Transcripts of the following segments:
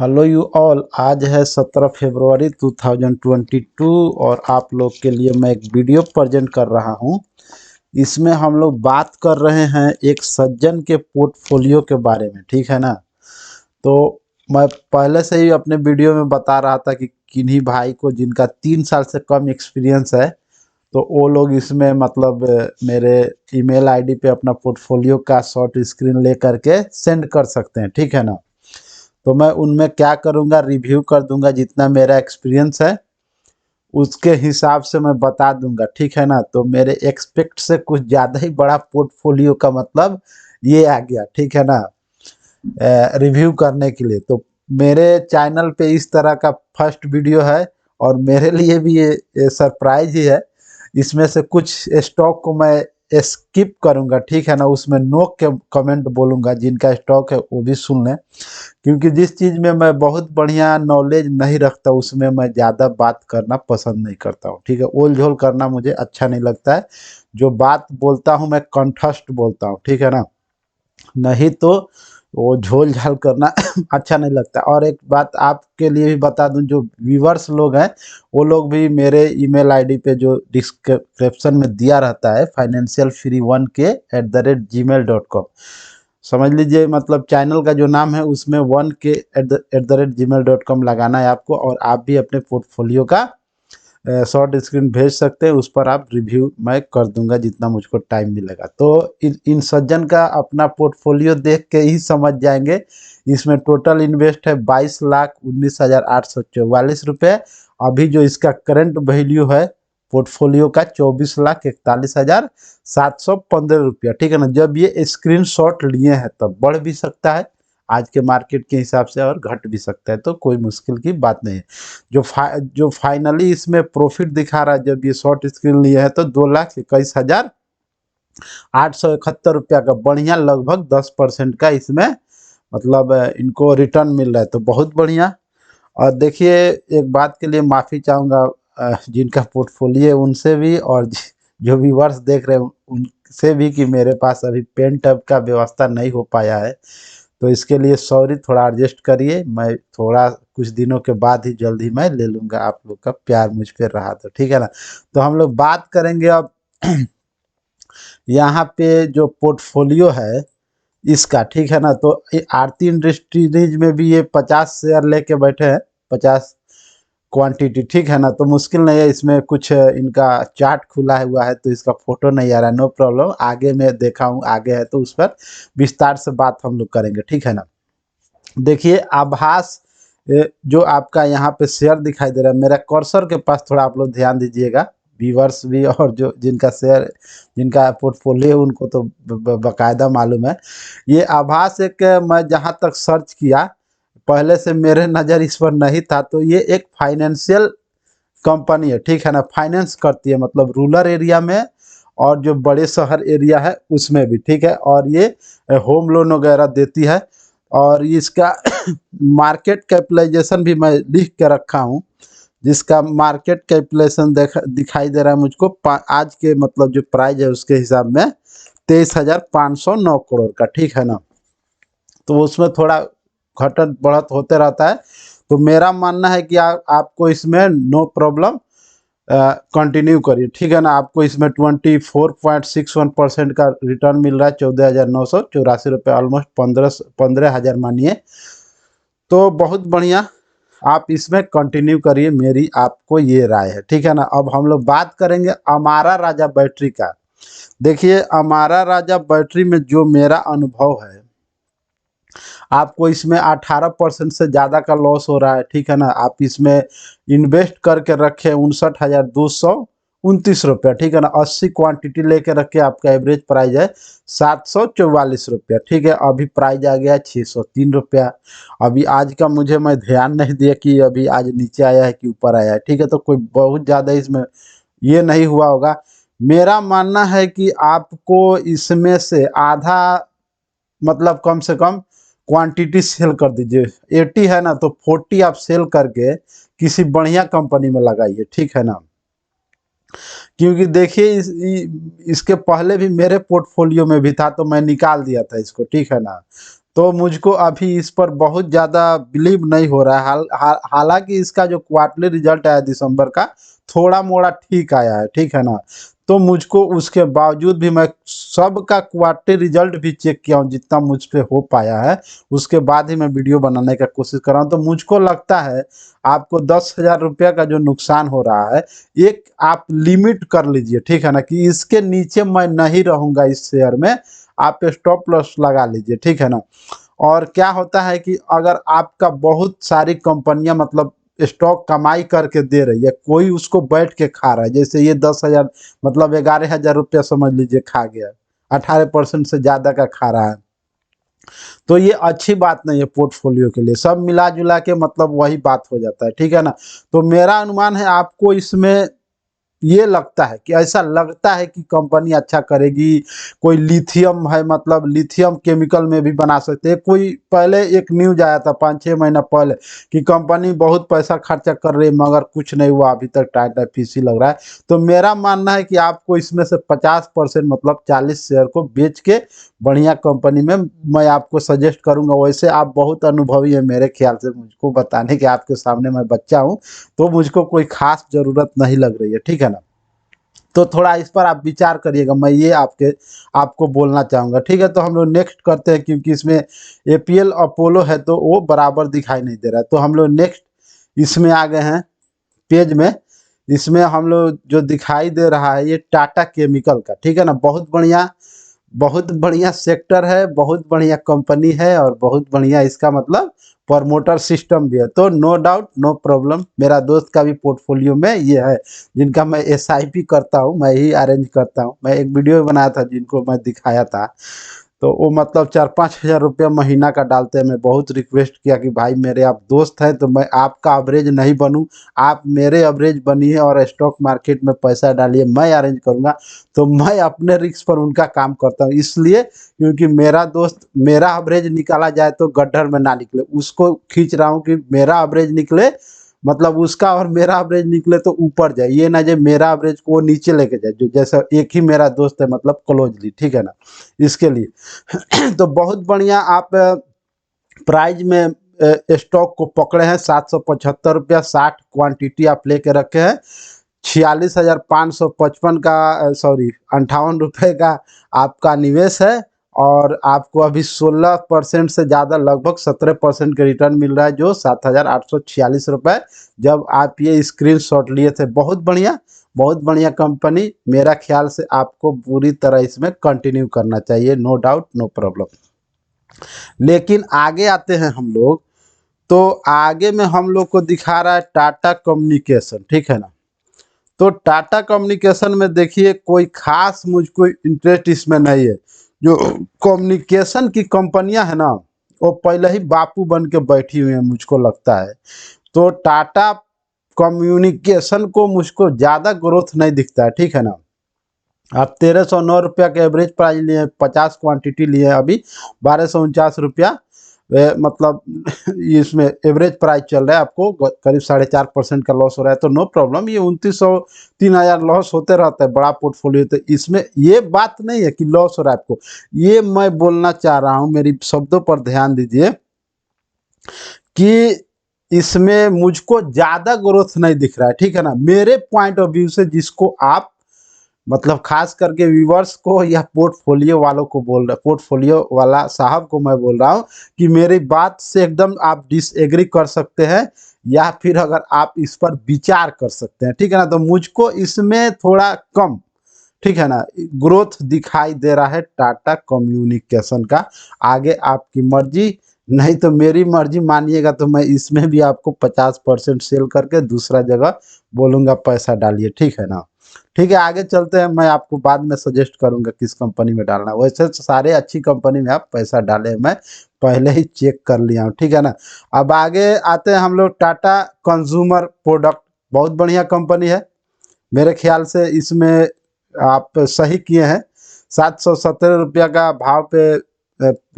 Hello you all. आज है 17 फरवरी 2022 और आप लोग के लिए मैं एक वीडियो प्रेजेंट कर रहा हूं। इसमें हम लोग बात कर रहे हैं एक सज्जन के पोर्टफोलियो के बारे में, ठीक है ना। तो मैं पहले से ही अपने वीडियो में बता रहा था कि किन्हीं भाई को जिनका 3 साल से कम एक्सपीरियंस है तो वो लोग इसमें मतलब मेरे ईमेल आईडी पे अपना पोर्टफोलियो का शॉर्ट स्क्रीन ले करके सेंड कर सकते हैं, ठीक है ना। तो मैं उनमें क्या करूँगा, रिव्यू कर दूंगा, जितना मेरा एक्सपीरियंस है उसके हिसाब से मैं बता दूंगा, ठीक है ना। तो मेरे एक्सपेक्ट से कुछ ज़्यादा ही बड़ा पोर्टफोलियो का मतलब ये आ गया, ठीक है ना, रिव्यू करने के लिए। तो मेरे चैनल पे इस तरह का फर्स्ट वीडियो है और मेरे लिए भी ये सरप्राइज ही है। इसमें से कुछ स्टॉक को मैं स्किप करूंगा, ठीक है ना, उसमें नो के कमेंट बोलूंगा, जिनका स्टॉक है वो भी सुन लें। क्योंकि जिस चीज़ में मैं बहुत बढ़िया नॉलेज नहीं रखता उसमें मैं ज़्यादा बात करना पसंद नहीं करता हूँ, ठीक है। ओल झोल करना मुझे अच्छा नहीं लगता है। जो बात बोलता हूँ मैं कंठस्थ बोलता हूँ, ठीक है ना, नहीं तो वो झोल झाल करना अच्छा नहीं लगता। और एक बात आपके लिए भी बता दूं, जो व्यूवर्स लोग हैं वो लोग भी मेरे ईमेल आईडी पे जो डिस्क्रिप्शन में दिया रहता है financialfree1k@gmail.com, समझ लीजिए, मतलब चैनल का जो नाम है उसमें 1k@gmail.com लगाना है आपको। और आप भी अपने पोर्टफोलियो का शॉर्ट स्क्रीन भेज सकते हैं, उस पर आप रिव्यू मैं कर दूंगा जितना मुझको टाइम मिलेगा। तो इन सज्जन का अपना पोर्टफोलियो देख के ही समझ जाएंगे। इसमें टोटल इन्वेस्ट है 22,19,844 रुपये। अभी जो इसका करंट वैल्यू है पोर्टफोलियो का 24,41,715 रुपया, ठीक है ना। जब ये स्क्रीनशॉट लिए हैं तब बढ़ भी सकता है आज के मार्केट के हिसाब से और घट भी सकता है, तो कोई मुश्किल की बात नहीं है। जो फाइनली इसमें प्रॉफिट दिखा रहा है, जब ये शॉर्ट स्क्रीन लिए है तो 2,21,871 रुपया का बढ़िया लगभग 10% का इसमें मतलब इनको रिटर्न मिल रहा है, तो बहुत बढ़िया। और देखिए, एक बात के लिए माफ़ी चाहूँगा जिनका पोर्टफोलियो है उनसे भी, और जो व्यूअर्स देख रहे हैं उनसे भी, कि मेरे पास अभी पेन टैब का व्यवस्था नहीं हो पाया है। तो इसके लिए सॉरी, थोड़ा एडजस्ट करिए। मैं थोड़ा कुछ दिनों के बाद ही जल्द ही मैं ले लूँगा, आप लोग का प्यार मुझ पे रहा तो, ठीक है ना। तो हम लोग बात करेंगे अब यहाँ पे जो पोर्टफोलियो है इसका, ठीक है ना। तो आरती इंडस्ट्रीज में भी ये 50 शेयर लेके बैठे हैं, 50 क्वांटिटी, ठीक है ना। तो मुश्किल नहीं है, इसमें कुछ इनका चार्ट खुला हुआ है तो इसका फोटो नहीं आ रहा है, नो प्रॉब्लम, आगे मैं देखा हूँ, आगे है तो उस पर विस्तार से बात हम लोग करेंगे, ठीक है ना। देखिए आभास जो आपका यहाँ पे शेयर दिखाई दे रहा है, मेरा कर्सर के पास थोड़ा आप लोग ध्यान दीजिएगा, व्यूवर्स भी और जो जिनका शेयर, जिनका पोर्टफोलियो उनको तो बाकायदा मालूम है। ये आभास एक मैं जहाँ तक सर्च किया, पहले से मेरे नज़र इस पर नहीं था, तो ये एक फाइनेंशियल कंपनी है, ठीक है ना। फाइनेंस करती है मतलब रूरल एरिया में और जो बड़े शहर एरिया है उसमें भी, ठीक है। और ये होम लोन वगैरह देती है। और इसका मार्केट कैपिटलाइजेशन भी मैं लिख के रखा हूँ, जिसका मार्केट कैपिटलाइजेशन दिखाई दे रहा है मुझको आज के मतलब जो प्राइस है उसके हिसाब में 23,509 करोड़ का, ठीक है ना। तो उसमें थोड़ा घटत बढ़त होते रहता है। तो मेरा मानना है कि आपको इसमें नो प्रॉब्लम कंटिन्यू करिए, ठीक है ना। आपको इसमें 24.61% का रिटर्न मिल रहा है, 14,984 रुपये, ऑलमोस्ट 15,000 मानिए। तो बहुत बढ़िया, आप इसमें कंटिन्यू करिए, मेरी आपको ये राय है, ठीक है ना। अब हम लोग बात करेंगे अमारा राजा बैटरी का। देखिए अमारा राजा बैटरी में जो मेरा अनुभव है, आपको इसमें 18% से ज़्यादा का लॉस हो रहा है, ठीक है ना। आप इसमें इन्वेस्ट करके रखे 59,229 रुपया, ठीक है ना। 80 क्वांटिटी लेके रखे, आपका एवरेज प्राइस है 744 रुपया, ठीक है। अभी प्राइस आ गया 603 रुपया। अभी आज का मैं ध्यान नहीं दिया कि अभी आज नीचे आया है कि ऊपर आया है, ठीक है। तो कोई बहुत ज़्यादा इसमें ये नहीं हुआ होगा। मेरा मानना है कि आपको इसमें से आधा मतलब कम से कम क्वांटिटी सेल कर दीजिए। 80 है ना, तो 40 आप सेल करके किसी बढ़िया कंपनी में लगाइए, ठीक है ना। क्योंकि देखिए इसके पहले भी मेरे पोर्टफोलियो में भी था तो मैं निकाल दिया था इसको, ठीक है ना। तो मुझको अभी इस पर बहुत ज़्यादा बिलीव नहीं हो रहा है। हालांकि इसका जो क्वार्टरली रिजल्ट आया दिसंबर का थोड़ा मोड़ा ठीक आया है, ठीक है ना। तो मुझको उसके बावजूद भी मैं सबका क्वार्टरली रिजल्ट भी चेक किया हूँ जितना मुझ पे हो पाया है, उसके बाद ही मैं वीडियो बनाने का कोशिश कर रहा हूँ। तो मुझको लगता है आपको 10,000 रुपया का जो नुकसान हो रहा है, एक आप लिमिट कर लीजिए, ठीक है ना, कि इसके नीचे मैं नहीं रहूँगा इस शेयर में। आप स्टॉप लॉस लगा लीजिए, ठीक है ना। और क्या होता है कि अगर आपका बहुत सारी कंपनियां मतलब स्टॉक कमाई करके दे रही है, कोई उसको बैठ के खा रहा है, जैसे ये 10,000 मतलब 11,000 रुपया समझ लीजिए खा गया, 18% से ज़्यादा का खा रहा है, तो ये अच्छी बात नहीं है पोर्टफोलियो के लिए। सब मिला जुला के मतलब वही बात हो जाता है, ठीक है ना। तो मेरा अनुमान है आपको इसमें ये लगता है कि ऐसा लगता है कि कंपनी अच्छा करेगी। कोई लिथियम है, मतलब लिथियम केमिकल में भी बना सकते हैं। कोई पहले एक न्यूज आया था 5-6 महीना पहले कि कंपनी बहुत पैसा खर्चा कर रही है मगर कुछ नहीं हुआ अभी तक, टाटा फीसी लग रहा है। तो मेरा मानना है कि आपको इसमें से 50% मतलब 40 शेयर को बेच के बढ़िया कंपनी में मैं आपको सजेस्ट करूंगा। वैसे आप बहुत अनुभवी है मेरे ख्याल से, मुझको बताने के आपके सामने मैं बच्चा हूँ, तो मुझको कोई खास ज़रूरत नहीं लग रही है, ठीक है ना। तो थोड़ा इस पर आप विचार करिएगा, मैं ये आपको बोलना चाहूँगा, ठीक है। तो हम लोग नेक्स्ट करते हैं, क्योंकि इसमें एपीएल अपोलो है तो वो बराबर दिखाई नहीं दे रहा है। तो हम लोग नेक्स्ट इसमें आ गए हैं पेज में। इसमें हम लोग जो दिखाई दे रहा है ये टाटा केमिकल का, ठीक है ना। बहुत बढ़िया सेक्टर है, बहुत बढ़िया कंपनी है और बहुत बढ़िया इसका मतलब प्रमोटर सिस्टम भी है। तो नो डाउट नो प्रॉब्लम, मेरा दोस्त का भी पोर्टफोलियो में ये है, जिनका मैं एसआईपी करता हूँ, मैं ही अरेंज करता हूँ। मैं एक वीडियो बनाया था जिनको मैं दिखाया था, तो वो मतलब 4-5 हज़ार रुपया महीना का डालते हैं। मैं बहुत रिक्वेस्ट किया कि भाई मेरे आप दोस्त हैं तो मैं आपका एवरेज नहीं बनूं, आप मेरे एवरेज बनिए और स्टॉक मार्केट में पैसा डालिए, मैं अरेंज करूंगा। तो मैं अपने रिस्क पर उनका काम करता हूं, इसलिए क्योंकि मेरा दोस्त मेरा एवरेज निकाला जाए तो गड्ढर में ना निकले, उसको खींच रहा हूँ कि मेरा एवरेज निकले, मतलब उसका और मेरा एवरेज निकले तो ऊपर जाए, ये ना जो मेरा एवरेज को वो नीचे लेके जाए, जो जैसा एक ही मेरा दोस्त है मतलब क्लोजली, ठीक है ना, इसके लिए। तो बहुत बढ़िया आप प्राइज में स्टॉक को पकड़े हैं। 775 रुपया 60 क्वांटिटी आप लेके रखे हैं। 46,555 का सॉरी 58 रुपये का आपका निवेश है, और आपको अभी 16% से ज़्यादा लगभग 17% का रिटर्न मिल रहा है, जो 7,846 रुपये जब आप ये स्क्रीनशॉट लिए थे। बहुत बढ़िया कंपनी, मेरा ख्याल से आपको पूरी तरह इसमें कंटिन्यू करना चाहिए, नो डाउट नो प्रॉब्लम। लेकिन आगे आते हैं हम लोग, तो आगे में हम लोग को दिखा रहा है टाटा कम्युनिकेशन, ठीक है ना। तो टाटा कम्युनिकेशन में देखिए कोई खास मुझको इंटरेस्ट इसमें नहीं है। जो कम्युनिकेशन की कंपनियां है ना, वो पहले ही बापू बन के बैठी हुई है मुझको लगता है। तो टाटा कम्युनिकेशन को मुझको ज़्यादा ग्रोथ नहीं दिखता है, ठीक है ना। आप 1,309 रुपया के एवरेज प्राइस लिए, 50 क्वांटिटी लिए अभी 1,249 रुपया मतलब इसमें एवरेज प्राइस चल रहा है, आपको करीब 4.5% का लॉस हो रहा है। तो नो प्रॉब्लम, ये 2,900 3,000 लॉस होते रहता है बड़ा पोर्टफोलियो। तो इसमें ये बात नहीं है कि लॉस हो रहा है आपको, ये मैं बोलना चाह रहा हूँ, मेरी शब्दों पर ध्यान दीजिए कि इसमें मुझको ज़्यादा ग्रोथ नहीं दिख रहा है, ठीक है ना, मेरे पॉइंट ऑफ व्यू से। जिसको आप मतलब खास करके व्यूवर्स को या पोर्टफोलियो वालों को बोल रहा, पोर्टफोलियो वाला साहब को मैं बोल रहा हूँ कि मेरी बात से एकदम आप डिसएग्री कर सकते हैं, या फिर अगर आप इस पर विचार कर सकते हैं, ठीक है ना। तो मुझको इसमें थोड़ा कम, ठीक है ना, ग्रोथ दिखाई दे रहा है टाटा कम्युनिकेशन का। आगे आपकी मर्जी, नहीं तो मेरी मर्जी मानिएगा तो मैं इसमें भी आपको 50% सेल करके दूसरा जगह बोलूँगा पैसा डालिए, ठीक है ना। ठीक है, आगे चलते हैं, मैं आपको बाद में सजेस्ट करूंगा किस कंपनी में डालना है। वैसे सारे अच्छी कंपनी में आप पैसा डालें, मैं पहले ही चेक कर लिया हूँ, ठीक है ना। अब आगे आते हैं हम लोग टाटा कंज्यूमर प्रोडक्ट, बहुत बढ़िया कंपनी है मेरे ख्याल से। इसमें आप सही किए हैं, 717 रुपया का भाव पे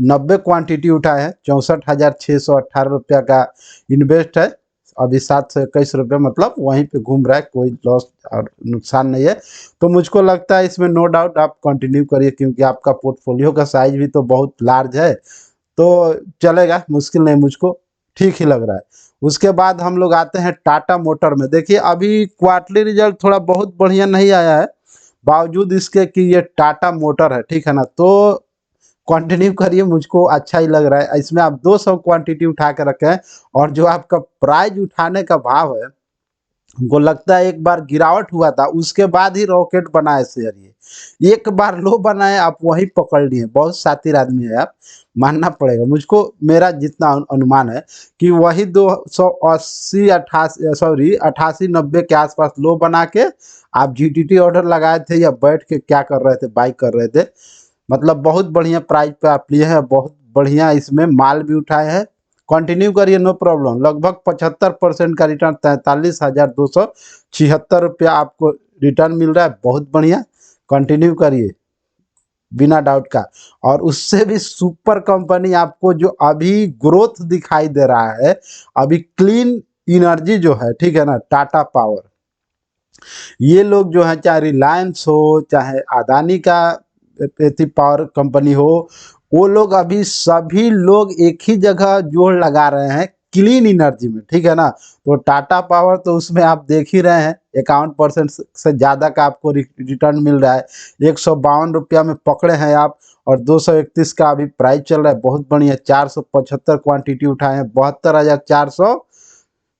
90 क्वांटिटी उठाए हैं, 64,618 रुपया का इन्वेस्ट है। अभी 721 रुपये मतलब वहीं पे घूम रहा है, कोई लॉस और नुकसान नहीं है। तो मुझको लगता है इसमें नो डाउट आप कंटिन्यू करिए, क्योंकि आपका पोर्टफोलियो का साइज भी तो बहुत लार्ज है। तो चलेगा, मुश्किल नहीं, मुझको ठीक ही लग रहा है। उसके बाद हम लोग आते हैं टाटा मोटर में। देखिए अभी क्वार्टरली रिजल्ट थोड़ा बहुत बढ़िया नहीं आया है, बावजूद इसके कि ये टाटा मोटर है, ठीक है ना, तो कंटिन्यू करिए, मुझको अच्छा ही लग रहा है। इसमें आप 200 क्वांटिटी उठा के रखे हैं, और जो आपका प्राइज उठाने का भाव है, हमको लगता है एक बार गिरावट हुआ था, उसके बाद ही रॉकेट बनाए शेयर। ये एक बार लो बनाए, आप वहीं पकड़ लिए। बहुत शातिर आदमी है आप, मानना पड़ेगा मुझको। मेरा जितना अनुमान है कि वही 280 88 सॉरी 88 90 के आसपास लो बना के आप जीटीटी ऑर्डर लगाए थे, या बैठ के क्या कर रहे थे, बाई कर रहे थे। मतलब बहुत बढ़िया प्राइस पे आप लिए हैं, बहुत बढ़िया इसमें माल भी उठाए हैं। कंटिन्यू करिए, नो प्रॉब्लम। लगभग 75% का रिटर्न, 43,276 रुपया आपको रिटर्न मिल रहा है, बहुत बढ़िया। कंटिन्यू करिए बिना डाउट का। और उससे भी सुपर कंपनी आपको जो अभी ग्रोथ दिखाई दे रहा है, अभी क्लीन एनर्जी जो है, ठीक है ना, टाटा पावर, ये लोग जो है, चाहे रिलायंस हो, चाहे अदानी का पावर कंपनी हो, वो लोग अभी सभी लोग एक ही जगह जोड़ लगा रहे हैं क्लीन एनर्जी में, ठीक है ना। तो टाटा पावर तो उसमें आप देख ही रहे हैं, 51% से ज़्यादा का आपको रिटर्न मिल रहा है। 152 रुपया में पकड़े हैं आप, और 231 का अभी प्राइस चल रहा है, बहुत बढ़िया। 475 क्वांटिटी उठाए हैं,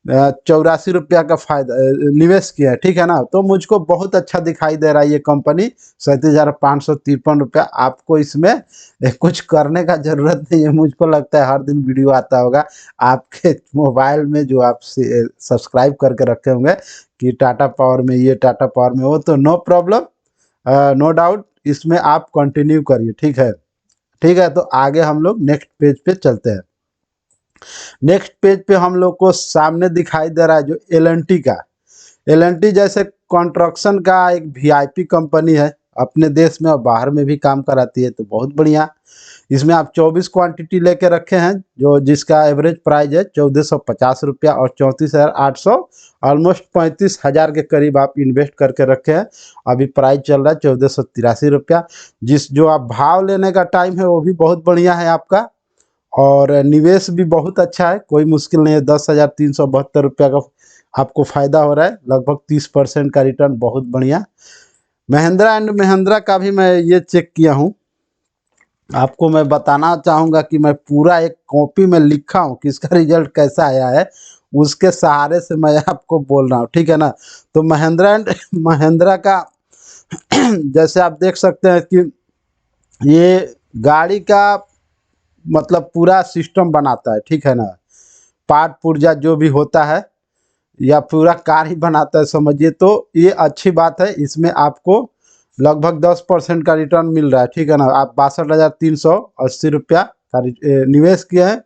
72,484 का फायदा निवेश किया है, ठीक है ना। तो मुझको बहुत अच्छा दिखाई दे रहा है ये कंपनी। 37,553 रुपया। आपको इसमें कुछ करने का जरूरत नहीं है, मुझको लगता है हर दिन वीडियो आता होगा आपके मोबाइल में, जो आप सब्सक्राइब करके रखे होंगे कि टाटा पावर में ये, टाटा पावर में वो, तो नो प्रॉब्लम, नो डाउट, इसमें आप कंटिन्यू करिए, ठीक है। ठीक है, तो आगे हम लोग नेक्स्ट पेज पे चलते हैं। नेक्स्ट पेज पे हम लोग को सामने दिखाई दे रहा है जो एल का। एल जैसे कंस्ट्रक्शन का एक वीआईपी कंपनी है, अपने देश में और बाहर में भी काम कराती है, तो बहुत बढ़िया। इसमें आप 24 क्वांटिटी लेके रखे हैं, जो जिसका एवरेज प्राइस है 1450 रुपया, और 34,800, ऑलमोस्ट 35,000 के करीब आप इन्वेस्ट करके रखे हैं। अभी प्राइस चल रहा है 1483 रुपया। जिस जो आप भाव लेने का टाइम है वो भी बहुत बढ़िया है आपका, और निवेश भी बहुत अच्छा है, कोई मुश्किल नहीं है। 10,372 रुपया का आपको फायदा हो रहा है, लगभग 30% का रिटर्न, बहुत बढ़िया। महिंद्रा एंड महिंद्रा का भी मैं ये चेक किया हूँ, आपको मैं बताना चाहूँगा कि मैं पूरा एक कॉपी में लिखा हूँ कि इसका रिजल्ट कैसा आया है, उसके सहारे से मैं आपको बोल रहा हूँ, ठीक है ना। तो महिंद्रा एंड महिंद्रा का जैसे आप देख सकते हैं कि ये गाड़ी का मतलब पूरा सिस्टम बनाता है, ठीक है ना। पार्ट पुर्जा जो भी होता है, या पूरा कार ही बनाता है समझिए, तो ये अच्छी बात है। इसमें आपको लगभग 10% का रिटर्न मिल रहा है, ठीक है ना। आप 62,380 रुपया का निवेश किए हैं,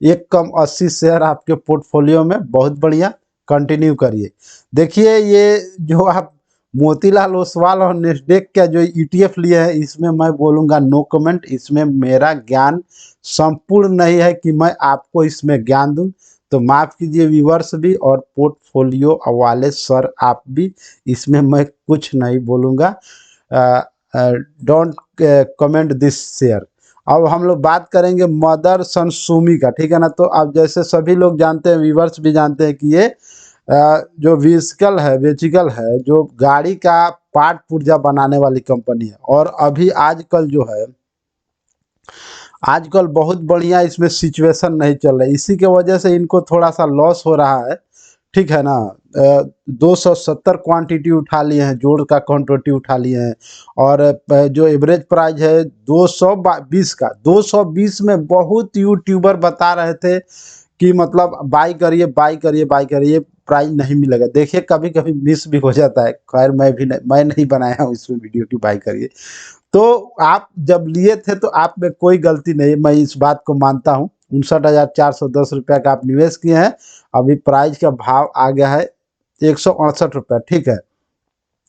एक कम 80 शेयर आपके पोर्टफोलियो में, बहुत बढ़िया। कंटिन्यू करिए। देखिए ये जो आप मोतीलाल ओसवाल और नेस्डेक का जो ईटीएफ लिए हैं, इसमें मैं बोलूँगा नो कमेंट। इसमें मेरा ज्ञान संपूर्ण नहीं है कि मैं आपको इसमें ज्ञान दूं, तो माफ़ कीजिए व्यूअर्स भी और पोर्टफोलियो वाले सर आप भी, इसमें मैं कुछ नहीं बोलूँगा। Don't comment this share. अब हम लोग बात करेंगे मदर सनसुमी का, ठीक है ना। तो अब जैसे सभी लोग जानते हैं, व्यूअर्स भी जानते हैं कि ये जो वेहिकल है, जो गाड़ी का पार्ट पुर्जा बनाने वाली कंपनी है। और अभी आजकल जो है, आजकल बहुत बढ़िया इसमें सिचुएशन नहीं चल रही, इसी के वजह से इनको थोड़ा सा लॉस हो रहा है, ठीक है ना। 270 क्वांटिटी उठा लिए हैं, जोड़ का क्वांटिटी उठा लिए हैं, और जो एवरेज प्राइस है 220 का, 220 में बहुत यूट्यूबर बता रहे थे कि मतलब बाई करिए, बाई करिए, बाई करिए, ये प्राइस नहीं मिलेगा। देखिए कभी कभी मिस भी हो जाता है, खैर मैं नहीं बनाया हूँ इसमें वीडियो की बाई करिए। तो आप जब लिए थे तो आप में कोई गलती नहीं, मैं इस बात को मानता हूँ। 59,410 रुपया का आप निवेश किए हैं, अभी प्राइस का भाव आ गया है 168 रुपया, ठीक है।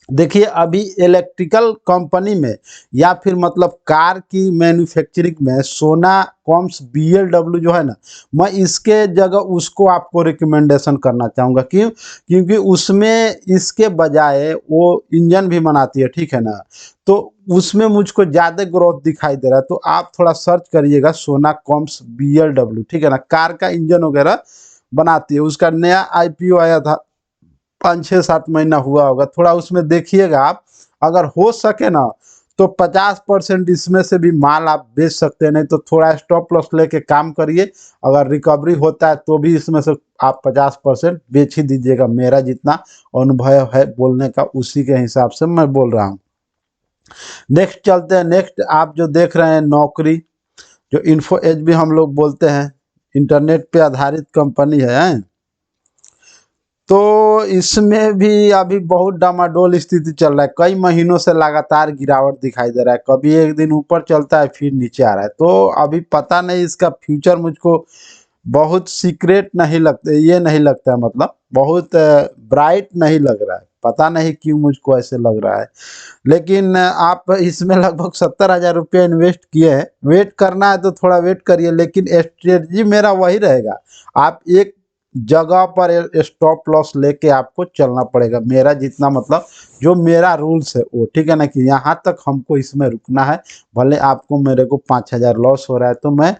देखिए अभी इलेक्ट्रिकल कंपनी में, या फिर मतलब कार की मैन्युफैक्चरिंग में, सोना कॉम्स BLW जो है ना, मैं इसके जगह उसको आपको रिकमेंडेशन करना चाहूँगा। क्यों? क्योंकि उसमें इसके बजाय वो इंजन भी बनाती है, ठीक है ना। तो उसमें मुझको ज़्यादा ग्रोथ दिखाई दे रहा है। तो आप थोड़ा सर्च करिएगा सोना कॉम्स BLW, ठीक है ना, कार का इंजन वगैरह बनाती है। उसका नया IPO आया था, 5-6-7 महीना हुआ होगा, थोड़ा उसमें देखिएगा आप। अगर हो सके ना तो 50% इसमें से भी माल आप बेच सकते हैं, नहीं तो थोड़ा स्टॉप लॉस लेके काम करिए। अगर रिकवरी होता है तो भी इसमें से आप 50% बेच ही दीजिएगा। मेरा जितना अनुभव है बोलने का, उसी के हिसाब से मैं बोल रहा हूँ। नेक्स्ट चलते हैं। नेक्स्ट आप जो देख रहे हैं नौकरी, जो इन्फो एज भी हम लोग बोलते हैं, इंटरनेट पे आधारित कंपनी है। तो इसमें भी अभी बहुत डामाडोल स्थिति चल रहा है, कई महीनों से लगातार गिरावट दिखाई दे रहा है, कभी एक दिन ऊपर चलता है फिर नीचे आ रहा है। तो अभी पता नहीं इसका फ्यूचर मुझको बहुत सीक्रेट नहीं लगता, ये नहीं लगता है, मतलब बहुत ब्राइट नहीं लग रहा है। पता नहीं क्यों मुझको ऐसे लग रहा है। लेकिन आप इसमें लगभग 70,000 रुपये इन्वेस्ट किए हैं। वेट करना है तो थोड़ा वेट करिए, लेकिन स्ट्रेटजी मेरा वही रहेगा। आप एक जगह पर स्टॉप लॉस लेके आपको चलना पड़ेगा। मेरा जितना मतलब जो मेरा रूल्स है वो, ठीक है ना, कि यहाँ तक हमको इसमें रुकना है। भले आपको मेरे को 5,000 लॉस हो रहा है तो मैं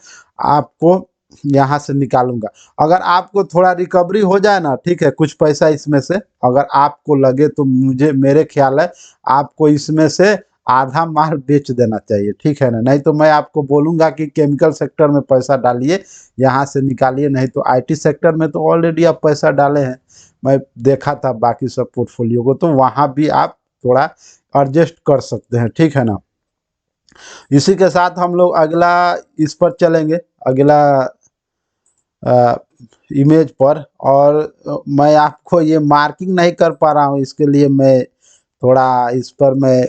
आपको यहाँ से निकालूंगा। अगर आपको थोड़ा रिकवरी हो जाए ना, ठीक है, कुछ पैसा इसमें से अगर आपको लगे तो मुझे मेरे ख्याल है आपको इसमें से आधा माल बेच देना चाहिए, ठीक है ना। नहीं तो मैं आपको बोलूँगा कि केमिकल सेक्टर में पैसा डालिए, यहाँ से निकालिए। नहीं तो IT सेक्टर में तो ऑलरेडी आप पैसा डाले हैं, मैं देखा था बाकी सब पोर्टफोलियो को, तो वहाँ भी आप थोड़ा एडजस्ट कर सकते हैं, ठीक है ना। इसी के साथ हम लोग अगला इस पर चलेंगे, अगला इमेज पर। और मैं आपको ये मार्किंग नहीं कर पा रहा हूँ, इसके लिए मैं थोड़ा इस पर मैं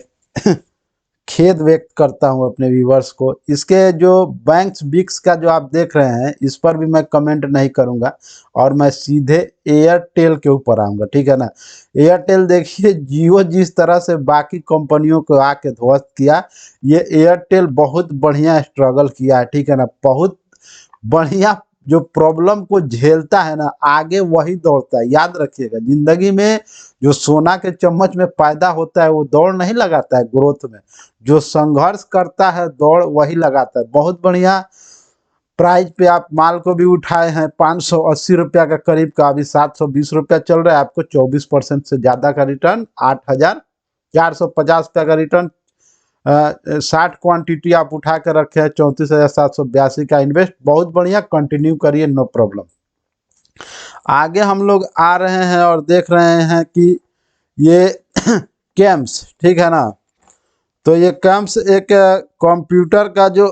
खेद व्यक्त करता हूं अपने व्यूवर्स को। इसके जो बैंक्स बिक्स का जो आप देख रहे हैं, इस पर भी मैं कमेंट नहीं करूंगा और मैं सीधे एयरटेल के ऊपर आऊंगा, ठीक है ना। एयरटेल देखिए, जियो जिस तरह से बाकी कंपनियों को आके ध्वस्त किया, ये एयरटेल बहुत बढ़िया स्ट्रगल किया है, ठीक है ना। बहुत बढ़िया जो प्रॉब्लम को झेलता है ना, आगे वही दौड़ता है। याद रखिएगा, जिंदगी में जो सोना के चम्मच में पैदा होता है वो दौड़ नहीं लगाता है ग्रोथ में, जो संघर्ष करता है दौड़ वही लगाता है। बहुत बढ़िया प्राइस पे आप माल को भी उठाए हैं, 580 रुपया का करीब का, अभी 720 रुपया चल रहा है। आपको 24% से ज़्यादा का रिटर्न, 8,450 रुपया का रिटर्न। 60 क्वांटिटी आप उठा कर रखे हैं, 34,782 का इन्वेस्ट। बहुत बढ़िया, कंटिन्यू करिए, नो प्रॉब्लम। आगे हम लोग आ रहे हैं और देख रहे हैं कि ये कैम्स, ठीक है ना। तो ये कैम्स एक कंप्यूटर का जो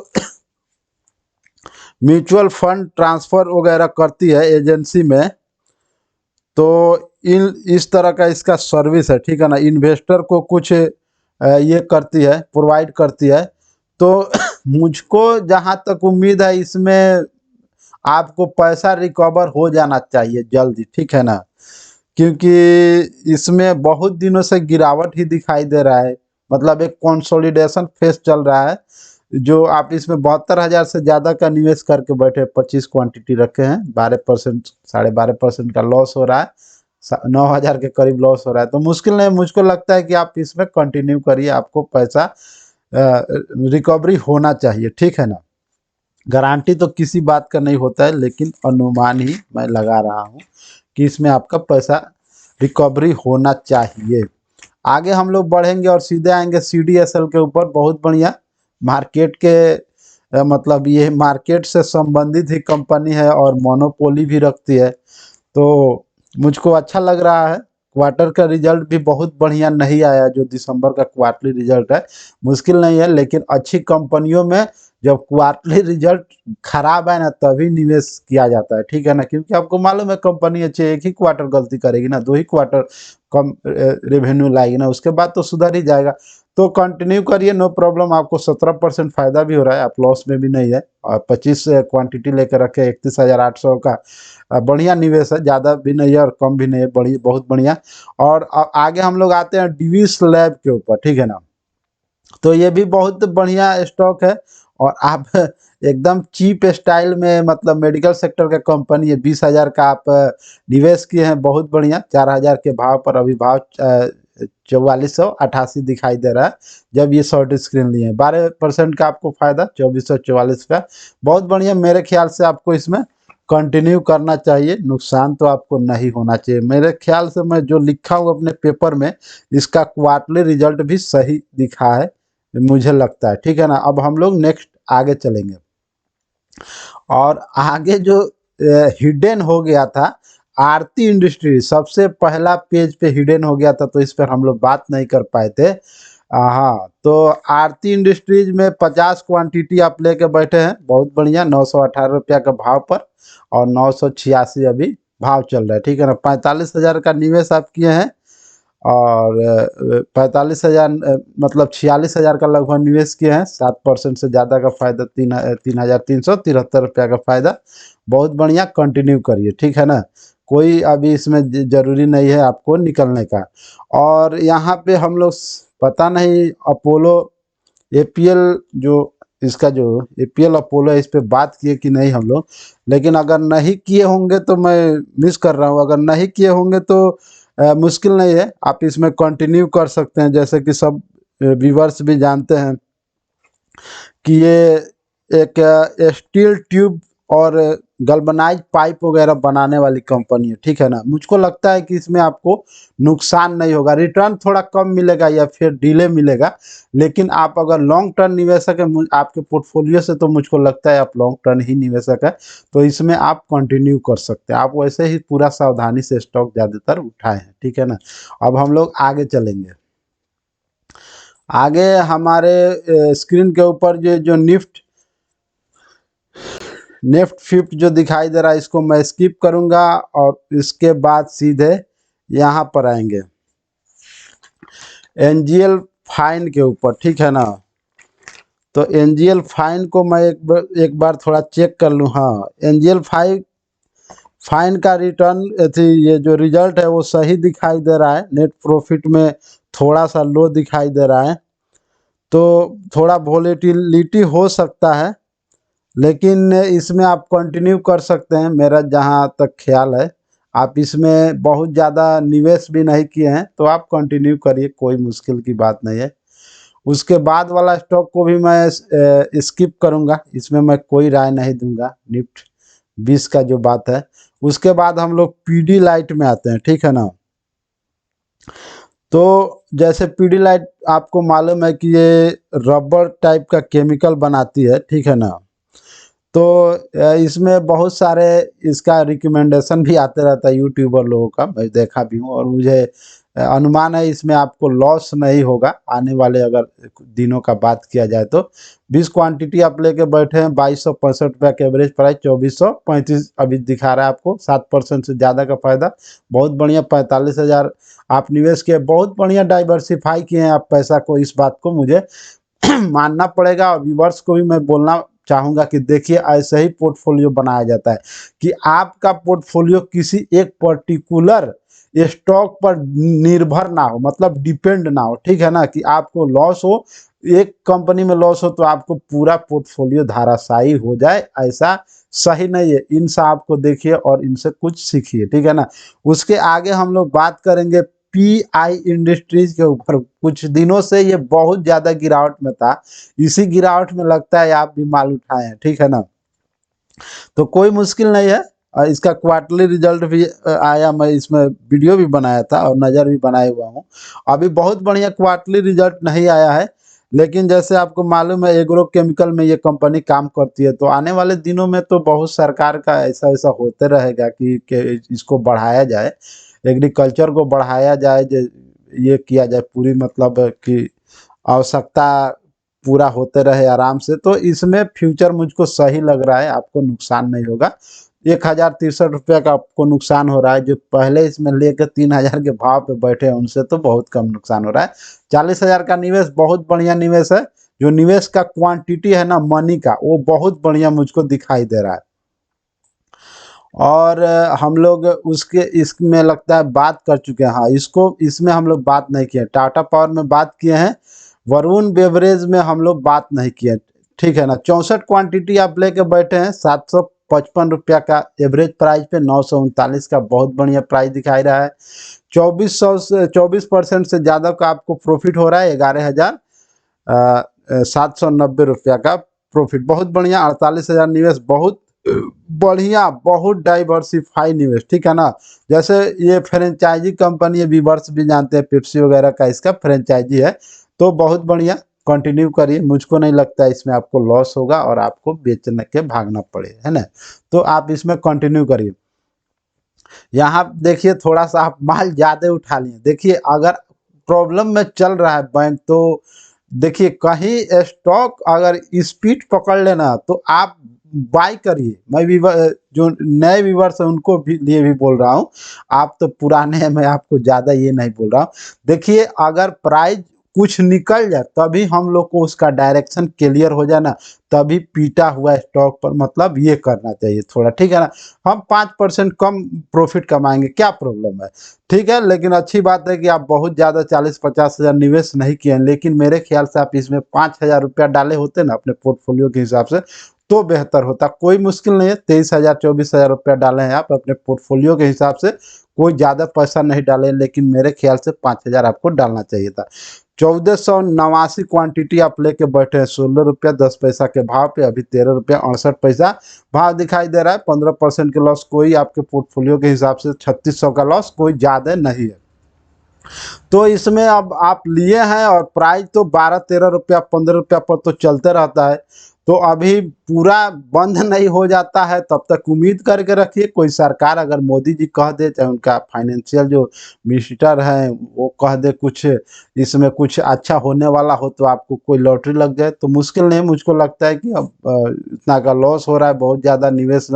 म्यूचुअल फंड ट्रांसफ़र वगैरह करती है एजेंसी में, तो इन इस तरह का इसका सर्विस है, ठीक है ना। इन्वेस्टर को कुछ ये करती है, प्रोवाइड करती है। तो मुझको जहाँ तक उम्मीद है इसमें आपको पैसा रिकवर हो जाना चाहिए जल्दी, ठीक है ना, क्योंकि इसमें बहुत दिनों से गिरावट ही दिखाई दे रहा है। मतलब एक कंसोलिडेशन फेज चल रहा है। जो आप इसमें 72,000 से ज़्यादा का निवेश करके बैठे, 25 क्वांटिटी रखे हैं, 12%, 12.5% का लॉस हो रहा है, 9,000 के करीब लॉस हो रहा है। तो मुश्किल नहीं, मुझको लगता है कि आप इसमें कंटिन्यू करिए, आपको पैसा रिकवरी होना चाहिए, ठीक है ना। गारंटी तो किसी बात का नहीं होता है, लेकिन अनुमान ही मैं लगा रहा हूँ कि इसमें आपका पैसा रिकवरी होना चाहिए। आगे हम लोग बढ़ेंगे और सीधे आएंगे CDSL के ऊपर। बहुत बढ़िया, मार्केट के मतलब ये मार्केट से संबंधित ही कंपनी है और मोनोपोली भी रखती है। तो मुझको अच्छा लग रहा है। क्वार्टर का रिजल्ट भी बहुत बढ़िया नहीं आया, जो दिसंबर का क्वार्टरली रिजल्ट है, मुश्किल नहीं है। लेकिन अच्छी कंपनियों में जब क्वार्टरली रिजल्ट खराब है ना, तभी निवेश किया जाता है, ठीक है ना। क्योंकि आपको मालूम है कंपनी अच्छी, एक ही क्वार्टर गलती करेगी ना, 2 ही क्वार्टर कम रेवेन्यू लाएगी ना, उसके बाद तो सुधर ही जाएगा। तो कंटिन्यू करिए, नो प्रॉब्लम। आपको 17% फायदा भी हो रहा है, आप लॉस में भी नहीं है। और 25 क्वांटिटी लेकर रखे, 31,800 का बढ़िया निवेश है, ज़्यादा भी नहीं है और कम भी नहीं है, बड़ी बहुत बढ़िया। और आगे हम लोग आते हैं डिविस लैब के ऊपर, ठीक है ना। तो ये भी बहुत बढ़िया स्टॉक है और आप एकदम चीप स्टाइल में, मतलब मेडिकल सेक्टर का कंपनी है, 20,000 का आप निवेश किए हैं, बहुत बढ़िया। 4,000 के भाव पर अभी भाव 4488 दिखाई दे रहा है जब ये शॉर्ट स्क्रीन लिए। 12% का आपको फायदा 2444 का, बहुत बढ़िया। मेरे ख्याल से आपको इसमें कंटिन्यू करना चाहिए, नुकसान तो आपको नहीं होना चाहिए। मेरे ख्याल से मैं जो लिखा हूँ अपने पेपर में, इसका क्वार्टरली रिजल्ट भी सही दिखा है मुझे लगता है, ठीक है ना। अब हम लोग नेक्स्ट आगे चलेंगे, और आगे जो हिडन हो गया था आरती इंडस्ट्री, सबसे पहला पेज पे हिडन हो गया था, तो इस पर हम लोग बात नहीं कर पाए थे। हाँ, तो आरती इंडस्ट्रीज में 50 क्वांटिटी आप लेके बैठे हैं, बहुत बढ़िया। 918 रुपया का भाव पर, और 986 अभी भाव चल रहा है, ठीक है ना। 45,000 का निवेश आप किए हैं, और 45,000 मतलब 46,000 का लगभग निवेश किए हैं। 7% से ज़्यादा का फायदा, 3,373 रुपया का फायदा। बहुत बढ़िया, कंटिन्यू करिए, ठीक है ना। कोई अभी इसमें ज़रूरी नहीं है आपको निकलने का। और यहाँ पे हम लोग पता नहीं अपोलो एपीएल जो इसका जो एपीएल अपोलो है, इस पे बात किए कि नहीं हम लोग, लेकिन अगर नहीं किए होंगे तो मैं मिस कर रहा हूँ। अगर नहीं किए होंगे तो मुश्किल नहीं है, आप इसमें कंटिन्यू कर सकते हैं। जैसे कि सब व्यूवर्स भी जानते हैं कि ये एक स्टील ट्यूब और गल्वनाइज पाइप वगैरह बनाने वाली कंपनी है, ठीक है ना। मुझको लगता है कि इसमें आपको नुकसान नहीं होगा, रिटर्न थोड़ा कम मिलेगा या फिर डिले मिलेगा, लेकिन आप अगर लॉन्ग टर्म निवेशक है आपके पोर्टफोलियो से, तो मुझको लगता है आप लॉन्ग टर्म ही निवेशक है, तो इसमें आप कंटिन्यू कर सकते हैं। आप वैसे ही पूरा सावधानी से स्टॉक ज़्यादातर उठाए हैं, ठीक है ना। अब हम लोग आगे चलेंगे। आगे हमारे स्क्रीन के ऊपर जो नेफ्ट फिफ्ट जो दिखाई दे रहा है, इसको मैं स्किप करूंगा, और इसके बाद सीधे यहाँ पर आएंगे एनजीएल फाइन के ऊपर, ठीक है ना। तो एनजीएल फाइन को मैं एक बार थोड़ा चेक कर लूँ। हाँ, एनजीएल फाइन का रिटर्न ये जो रिजल्ट है वो सही दिखाई दे रहा है। नेट प्रॉफिट में थोड़ा सा लो दिखाई दे रहा है, तो थोड़ा वोलेटिलिटी हो सकता है, लेकिन इसमें आप कंटिन्यू कर सकते हैं। मेरा जहां तक ख्याल है, आप इसमें बहुत ज़्यादा निवेश भी नहीं किए हैं, तो आप कंटिन्यू करिए, कोई मुश्किल की बात नहीं है। उसके बाद वाला स्टॉक को भी मैं स्किप करूंगा, इसमें मैं कोई राय नहीं दूंगा। निफ्ट 20 का जो बात है, उसके बाद हम लोग पीडी लाइट में आते हैं, ठीक है ना। तो जैसे पीडी लाइट आपको मालूम है कि ये रबर टाइप का केमिकल बनाती है, ठीक है ना। तो इसमें बहुत सारे इसका रिकमेंडेशन भी आते रहता है यूट्यूबर लोगों का, मैं देखा भी हूँ, और मुझे अनुमान है इसमें आपको लॉस नहीं होगा आने वाले अगर दिनों का बात किया जाए तो। 20 क्वांटिटी आप लेके बैठे हैं, 2265 का एवरेज प्राइस, 2435 अभी दिखा रहा है आपको। 7% से ज़्यादा का फायदा, बहुत बढ़िया। 45,000 आप निवेश किए, बहुत बढ़िया डाइवर्सिफाई किए हैं आप पैसा को, इस बात को मुझे मानना पड़ेगा। और व्यूवर्स को भी मैं बोलना चाहूँगा कि देखिए, ऐसे ही पोर्टफोलियो बनाया जाता है कि आपका पोर्टफोलियो किसी एक पर्टिकुलर स्टॉक पर निर्भर ना हो, मतलब डिपेंड ना हो, ठीक है ना। कि आपको लॉस हो, एक कंपनी में लॉस हो, तो आपको पूरा पोर्टफोलियो धाराशायी हो जाए, ऐसा सही नहीं है। इन सब को देखिए और इनसे कुछ सीखिए, ठीक है ना। उसके आगे हम लोग बात करेंगे पीआई इंडस्ट्रीज के ऊपर। कुछ दिनों से ये बहुत ज़्यादा गिरावट में था, इसी गिरावट में लगता है आप भी माल उठाए हैं, ठीक है ना। तो कोई मुश्किल नहीं है, इसका क्वार्टरली रिजल्ट भी आया, मैं इसमें वीडियो भी बनाया था और नज़र भी बनाए हुआ हूँ। अभी बहुत बढ़िया क्वार्टरली रिजल्ट नहीं आया है, लेकिन जैसे आपको मालूम है एग्रो केमिकल में ये कंपनी काम करती है, तो आने वाले दिनों में तो बहुत सरकार का ऐसा ऐसा होते रहेगा कि इसको बढ़ाया जाए, एग्रीकल्चर को बढ़ाया जाए, ये किया जाए पूरी, मतलब कि आवश्यकता पूरा होते रहे आराम से। तो इसमें फ्यूचर मुझको सही लग रहा है, आपको नुकसान नहीं होगा। 1,063 रुपया का आपको नुकसान हो रहा है, जो पहले इसमें लेकर 3,000 के भाव पे बैठे हैं उनसे तो बहुत कम नुकसान हो रहा है। 40,000 का निवेश बहुत बढ़िया निवेश है। जो निवेश का क्वांटिटी है ना मनी का, वो बहुत बढ़िया मुझको दिखाई दे रहा है। और हम लोग उसके इसमें लगता है बात कर चुके हैं। हाँ, इसमें हम लोग बात नहीं किए। टाटा पावर में बात किए हैं, वरुण बेवरेज में हम लोग बात नहीं किए, ठीक है ना। 64 क्वांटिटी आप लेके बैठे हैं, ₹955 का एवरेज प्राइस पे 939 का बहुत बढ़िया प्राइस दिखाई रहा है। 24% से ज़्यादा का आपको प्रॉफिट हो रहा है। 11,790 का प्रॉफिट, बहुत बढ़िया। 48,000 निवेश, बहुत बढ़िया, बहुत डाइवर्सिफाई निवेश, ठीक है ना। जैसे ये फ्रेंचाइजी कंपनी है, वीवर्स भी जानते हैं, पेप्सी वगैरह का इसका फ्रेंचाइजी है, तो बहुत बढ़िया, कंटिन्यू करिए। मुझको नहीं लगता इसमें आपको लॉस होगा और आपको बेचने के भागना पड़े, है ना। तो आप इसमें कंटिन्यू करिए। यहाँ देखिए थोड़ा सा आप माल ज़्यादा उठा लिए। देखिए अगर प्रॉब्लम में चल रहा है बैंक, तो देखिए कहीं स्टॉक अगर स्पीड पकड़ लेना तो आप बाय करिए। मैं जो नए व्यूवर्स हैं उनको भी लिए भी बोल रहा हूँ, आप तो पुराने हैं, मैं आपको ज़्यादा ये नहीं बोल रहा हूँ। देखिए अगर प्राइस कुछ निकल जाए तभी हम लोग को उसका डायरेक्शन क्लियर हो जाए ना, तभी पीटा हुआ स्टॉक पर मतलब ये करना चाहिए थोड़ा, ठीक है ना। हम 5% कम प्रॉफिट कमाएंगे, क्या प्रॉब्लम है, ठीक है। लेकिन अच्छी बात है कि आप बहुत ज़्यादा 40-50 हज़ार निवेश नहीं किए हैं, लेकिन मेरे ख्याल से आप इसमें 5,000 रुपया डाले होते ना अपने पोर्टफोलियो के हिसाब से, तो बेहतर होता। कोई मुश्किल नहीं है, 23,000-24,000 रुपया डाले हैं आप अपने पोर्टफोलियो के हिसाब से, कोई ज़्यादा पैसा नहीं डाले, लेकिन मेरे ख्याल से 5,000 आपको डालना चाहिए था। 1489 क्वांटिटी आप लेके बैठे हैं, ₹16.10 के भाव पे, अभी ₹13.68 भाव दिखाई दे रहा है। 15% के लॉस, कोई आपके पोर्टफोलियो के हिसाब से 3600 का लॉस कोई ज़्यादा नहीं है। तो इसमें अब आप लिए हैं और प्राइस तो ₹12-13 ₹15 पर तो चलते रहता है। तो अभी पूरा बंद नहीं हो जाता है तब तक उम्मीद करके रखिए। कोई सरकार अगर मोदी जी कह दे, चाहे उनका फाइनेंशियल जो मिनिस्टर है वो कह दे कुछ इसमें कुछ अच्छा होने वाला हो, तो आपको कोई लॉटरी लग जाए तो मुश्किल नहीं। मुझको लगता है कि अब इतना का लॉस हो रहा है, बहुत ज़्यादा निवेश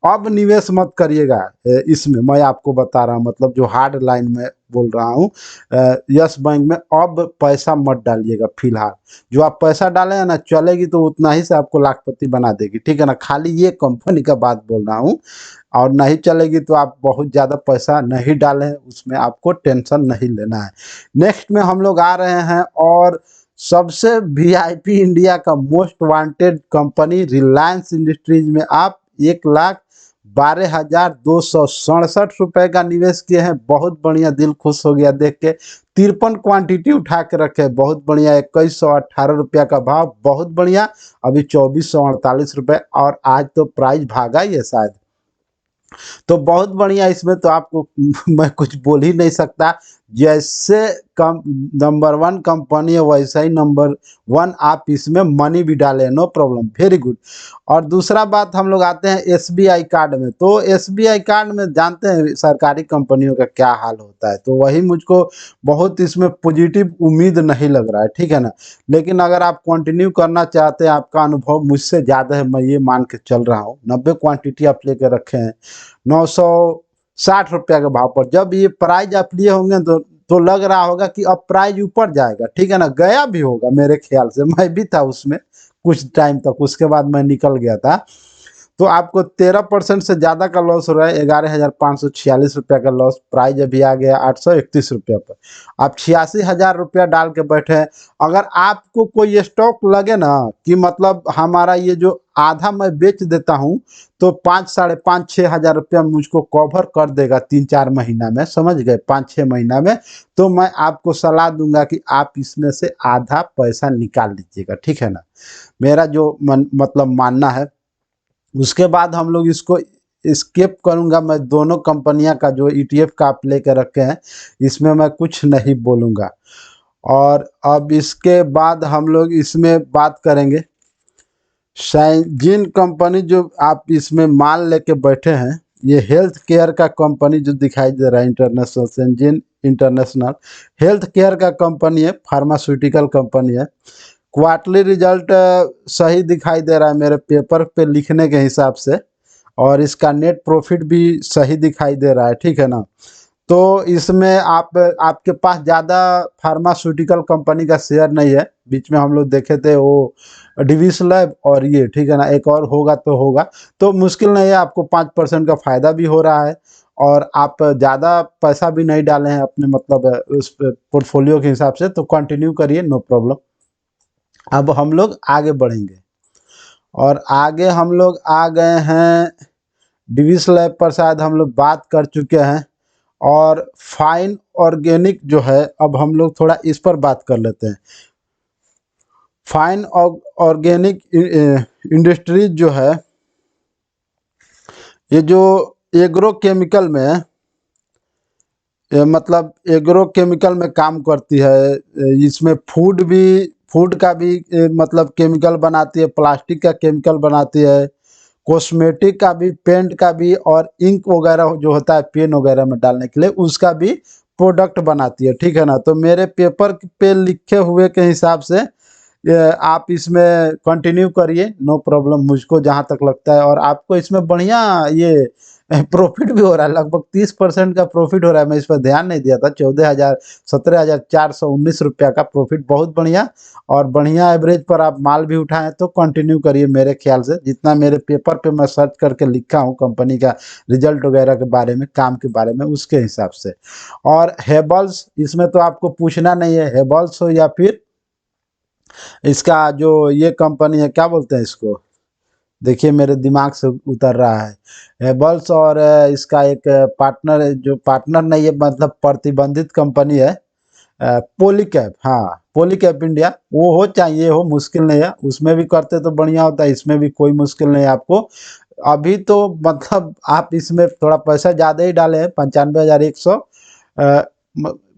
अब निवेश मत करिएगा इसमें, मैं आपको बता रहा हूँ, मतलब जो हार्ड लाइन में बोल रहा हूँ। यस बैंक में अब पैसा मत डालिएगा फिलहाल। जो आप पैसा डाले हैं ना, चलेगी तो उतना ही से आपको लाखपति बना देगी, ठीक है ना। खाली ये कंपनी का बात बोल रहा हूँ, और नहीं चलेगी तो आप बहुत ज़्यादा पैसा नहीं डालें, उसमें आपको टेंशन नहीं लेना है। नेक्स्ट में हम लोग आ रहे हैं और सबसे वीआईपी इंडिया का most wanted company Reliance industries में आप 1,12,267 का निवेश किए हैं। बहुत बढ़िया, दिल खुश हो गया देख के। 53 क्वांटिटी उठा के रखे, बहुत बढ़िया। 2118 का भाव, बहुत बढ़िया। अभी 2448 और आज तो प्राइस भागा ही है शायद, तो बहुत बढ़िया। इसमें तो आपको मैं कुछ बोल ही नहीं सकता। जैसे कम नंबर 1 कंपनी है वैसा ही नंबर 1 आप इसमें मनी भी डालें, नो प्रॉब्लम, वेरी गुड। और दूसरा बात हम लोग आते हैं एसबीआई कार्ड में। तो एसबीआई कार्ड में जानते हैं सरकारी कंपनियों का क्या हाल होता है, तो वही मुझको बहुत इसमें पॉजिटिव उम्मीद नहीं लग रहा है, ठीक है ना। लेकिन अगर आप कंटिन्यू करना चाहते हैं, आपका अनुभव मुझसे ज़्यादा है, मैं ये मान के चल रहा हूँ। 90 क्वांटिटी आप लेकर रखे हैं ₹960 के भाव पर। जब ये प्राइज आप लिए होंगे तो लग रहा होगा कि अब प्राइज ऊपर जाएगा, ठीक है ना। गया भी होगा मेरे ख्याल से, मैं भी था उसमें कुछ टाइम तक, उसके बाद मैं निकल गया था। तो आपको 13% से ज़्यादा का लॉस हो रहा है। ₹11,546 का लॉस, प्राइस अभी आ गया ₹831 पर। आप ₹86,000 डाल के बैठे हैं। अगर आपको कोई स्टॉक लगे ना कि मतलब हमारा ये जो आधा मैं बेच देता हूँ, तो 5 साढ़े 5-6 हज़ार रुपया मुझको कवर कर देगा 3-4 महीना में, समझ गए, 5-6 महीना में। तो मैं आपको सलाह दूंगा कि आप इसमें से आधा पैसा निकाल लीजिएगा, ठीक है ना। मेरा जो मतलब मानना है। उसके बाद हम लोग इसको स्किप करूंगा। मैं दोनों कंपनियां का जो ईटीएफ का आप लेके रखे हैं, इसमें मैं कुछ नहीं बोलूँगा। और अब इसके बाद हम लोग इसमें बात करेंगे जिन कंपनी जो आप इसमें माल लेके बैठे हैं, ये हेल्थ केयर का कंपनी जो दिखाई दे रहा है, international Syngene international health care का कंपनी है, फार्मास्यूटिकल कंपनी है। क्वार्टरली रिजल्ट सही दिखाई दे रहा है मेरे पेपर पे लिखने के हिसाब से, और इसका नेट प्रॉफिट भी सही दिखाई दे रहा है, ठीक है ना। तो इसमें आपके पास ज़्यादा फार्मास्यूटिकल कंपनी का शेयर नहीं है। बीच में हम लोग देखे थे वो डिविस लैब और ये, ठीक है ना, एक और होगा तो होगा। तो मुश्किल नहीं है, आपको 5% का फ़ायदा भी हो रहा है, और आप ज़्यादा पैसा भी नहीं डाले हैं अपने मतलब उस पोर्टफोलियो के हिसाब से, तो कंटिन्यू करिए, नो प्रॉब्लम। अब हम लोग आगे बढ़ेंगे। और आगे हम लोग आ गए हैं, डिविस लैब पर शायद हम लोग बात कर चुके हैं। और फाइन ऑर्गेनिक जो है, अब हम लोग थोड़ा इस पर बात कर लेते हैं। फाइन ऑर्गेनिक इंडस्ट्रीज जो है, ये जो एग्रो केमिकल में मतलब एग्रो केमिकल में काम करती है। इसमें फूड का भी मतलब केमिकल बनाती है, प्लास्टिक का केमिकल बनाती है, कॉस्मेटिक का भी, पेंट का भी, और इंक वगैरह जो होता है पेन वगैरह में डालने के लिए उसका भी प्रोडक्ट बनाती है। ठीक है ना। तो मेरे पेपर पे लिखे हुए के हिसाब से आप इसमें कंटिन्यू करिए, नो प्रॉब्लम मुझको जहाँ तक लगता है। और आपको इसमें बढ़िया ये प्रॉफिट भी हो रहा है, लगभग 30% का प्रॉफिट हो रहा है। मैं इस पर ध्यान नहीं दिया था। 17,419 रुपया का प्रॉफिट, बहुत बढ़िया। और बढ़िया एवरेज पर आप माल भी उठाएं तो कंटिन्यू करिए। मेरे ख्याल से जितना मेरे पेपर पे मैं सर्च करके लिखा हूँ कंपनी का रिजल्ट वगैरह के बारे में, काम के बारे में, उसके हिसाब से। और हेबल्स, इसमें तो आपको पूछना नहीं है, हेबल्स हो या फिर इसका जो ये कंपनी है, क्या बोलते हैं इसको, देखिए मेरे दिमाग से उतर रहा है। हेबल्स और इसका एक पार्टनर है, जो पार्टनर नहीं है मतलब प्रतिबंधित कंपनी है, पॉलीकैब। हाँ, पॉलीकैब इंडिया, वो हो चाहे ये हो, मुश्किल नहीं है। उसमें भी करते तो बढ़िया होता है, इसमें भी कोई मुश्किल नहीं है आपको। अभी तो मतलब आप इसमें थोड़ा पैसा ज़्यादा ही डाले हैं, 95,100,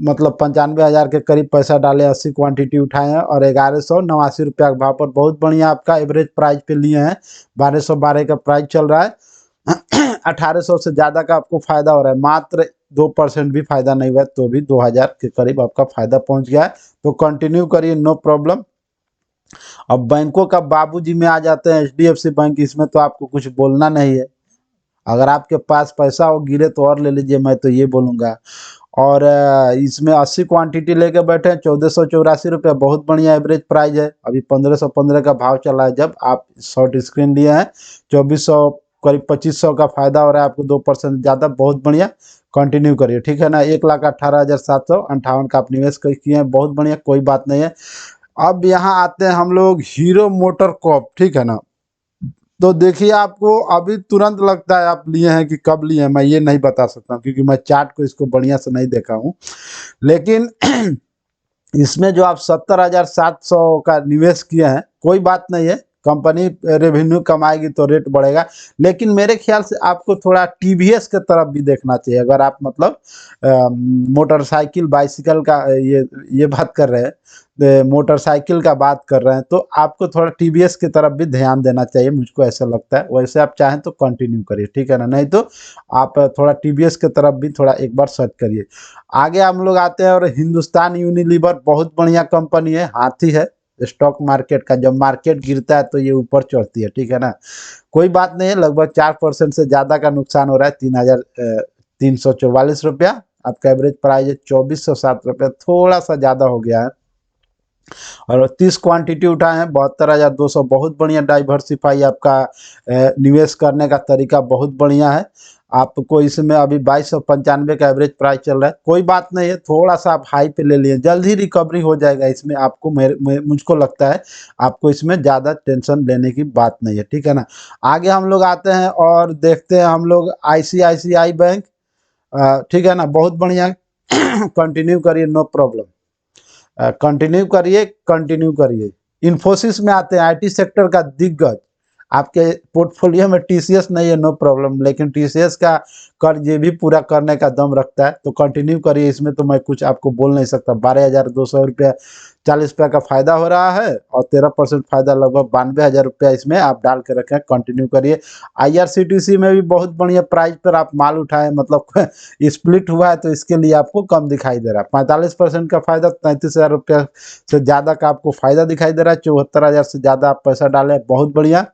मतलब 95,000 के करीब पैसा डाले, 80 क्वांटिटी उठाए हैं और 1189 रुपया के भाव पर बहुत बढ़िया आपका एवरेज प्राइस पे लिए हैं। 1212 का प्राइस चल रहा है। 1800 से ज़्यादा का आपको फायदा हो रहा है। मात्र 2% भी फायदा नहीं हुआ तो भी 2000 के करीब आपका फायदा पहुंच गया है। तो कंटिन्यू करिए, नो प्रॉब्लम। अब बैंकों का बाबूजी में आ जाते हैं, एचडीएफसी बैंक। इसमें तो आपको कुछ बोलना नहीं है। अगर आपके पास पैसा हो गिरे तो और ले लीजिए, मैं तो ये बोलूँगा। और इसमें 80 क्वांटिटी लेके बैठे हैं, 1484 रुपये, बहुत बढ़िया एवरेज प्राइस है। अभी 1515 का भाव चला है। जब आप शॉर्ट स्क्रीन लिए हैं, 2400 करीब 2500 का फायदा हो रहा है आपको, 2% ज़्यादा, बहुत बढ़िया। कंटिन्यू करिए, ठीक है ना। 1,18,758 का आप निवेश किए हैं, बहुत बढ़िया, कोई बात नहीं है। अब यहाँ आते हैं हम लोग हीरो मोटर कॉर्प, ठीक है ना। तो देखिए, आपको अभी तुरंत लगता है आप लिए हैं कि कब लिए हैं, मैं ये नहीं बता सकता हूँ क्योंकि मैं चार्ट को इसको बढ़िया से नहीं देखा हूँ। लेकिन इसमें जो आप 70,700 का निवेश किए हैं, कोई बात नहीं है, कंपनी रेवेन्यू कमाएगी तो रेट बढ़ेगा। लेकिन मेरे ख्याल से आपको थोड़ा टीवीएस के तरफ भी देखना चाहिए। अगर आप मतलब मोटरसाइकिल बाइसिकल का ये बात कर रहे हैं, मोटरसाइकिल का बात कर रहे हैं, तो आपको थोड़ा टीवीएस की तरफ भी ध्यान देना चाहिए, मुझको ऐसा लगता है। वैसे आप चाहें तो कंटिन्यू करिए, ठीक है ना। नहीं तो आप थोड़ा टीवीएस की तरफ भी थोड़ा एक बार सर्च करिए। आगे हम लोग आते हैं, और हिंदुस्तान यूनिलीवर बहुत बढ़िया कंपनी है, हाथी है स्टॉक मार्केट का। जब मार्केट गिरता है तो ये ऊपर चढ़ती है, ठीक है ना। कोई बात नहीं है, लगभग 4% से ज़्यादा का नुकसान हो रहा है। 3,344 रुपया आपका एवरेज प्राइस है। 2,407 रुपया, थोड़ा सा ज़्यादा हो गया है। और 30 क्वांटिटी उठाए हैं, 72,200, बहुत बढ़िया। डाइवर्सिफाई आपका निवेश करने का तरीका बहुत बढ़िया है। आपको इसमें अभी 2295 का एवरेज प्राइस चल रहा है। कोई बात नहीं है, थोड़ा सा आप हाई पे ले लिए, जल्द ही रिकवरी हो जाएगा इसमें। आपको मुझको लगता है आपको इसमें ज़्यादा टेंशन लेने की बात नहीं है, ठीक है ना। आगे हम लोग आते हैं और देखते हैं हम लोग ICICI बैंक, ठीक है ना, बहुत बढ़िया। कंटिन्यू करिए, नो प्रॉब्लम, कंटिन्यू करिए, कंटिन्यू करिए। इन्फोसिस में आते हैं, आईटी सेक्टर का दिग्गज। आपके पोर्टफोलियो में टीसीएस नहीं है, नो प्रॉब्लम, लेकिन टीसीएस का कर्ज ये भी पूरा करने का दम रखता है। तो कंटिन्यू करिए, इसमें तो मैं कुछ आपको बोल नहीं सकता। 12,200 रुपया, 40 रुपया का फायदा हो रहा है, और 13% फायदा, लगभग 92,000 रुपया इसमें आप डाल के रखें। कंटिन्यू करिए। IRCTC में भी बहुत बढ़िया प्राइस पर आप माल उठाएं, मतलब स्प्लिट हुआ है तो इसके लिए आपको कम दिखाई दे रहा है। 45% का फायदा, 33,000 रुपया से ज़्यादा का आपको फायदा दिखाई दे रहा है। 74,000 से ज़्यादा आप पैसा डालें, बहुत बढ़िया।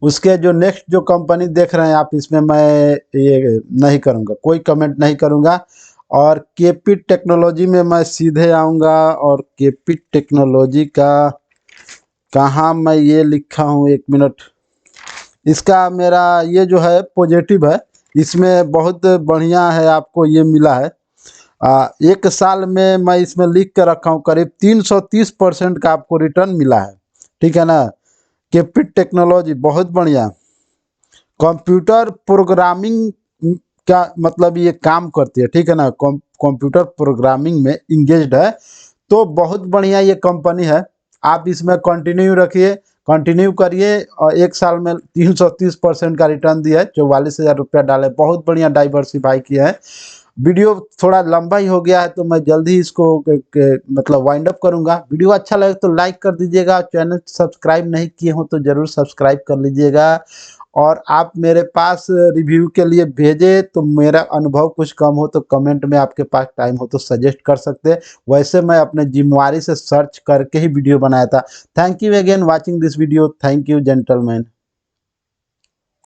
उसके जो नेक्स्ट जो कंपनी देख रहे हैं आप, इसमें मैं ये नहीं करूँगा, कोई कमेंट नहीं करूँगा। और केपी टेक्नोलॉजी में मैं सीधे आऊँगा। और केपी टेक्नोलॉजी का कहाँ मैं ये लिखा हूँ, एक मिनट। इसका मेरा ये जो है पॉजिटिव है, इसमें बहुत बढ़िया है, आपको ये मिला है। एक साल में मैं इसमें लिख के रखा हूँ करीब 330% का आपको रिटर्न मिला है, ठीक है ना। केपिट टेक्नोलॉजी बहुत बढ़िया। कंप्यूटर प्रोग्रामिंग का मतलब ये काम करती है, ठीक है ना, कंप्यूटर प्रोग्रामिंग में इंगेज्ड है, तो बहुत बढ़िया ये कंपनी है। आप इसमें कंटिन्यू रखिए, कंटिन्यू करिए, और 1 साल में 330% का रिटर्न दिया है, 44,000 रुपया डाले, बहुत बढ़िया डाइवर्सिफाई किया है। वीडियो थोड़ा लंबा ही हो गया है, तो मैं जल्दी ही इसको मतलब वाइंड अप करूंगा। वीडियो अच्छा लगे तो लाइक कर दीजिएगा, चैनल सब्सक्राइब नहीं किए हो तो ज़रूर सब्सक्राइब कर लीजिएगा। और आप मेरे पास रिव्यू के लिए भेजे तो मेरा अनुभव कुछ कम हो तो कमेंट में आपके पास टाइम हो तो सजेस्ट कर सकते हैं। वैसे मैं अपने जिम्मेवारी से सर्च करके ही वीडियो बनाया था। Thank you again watching this video. Thank you gentleman.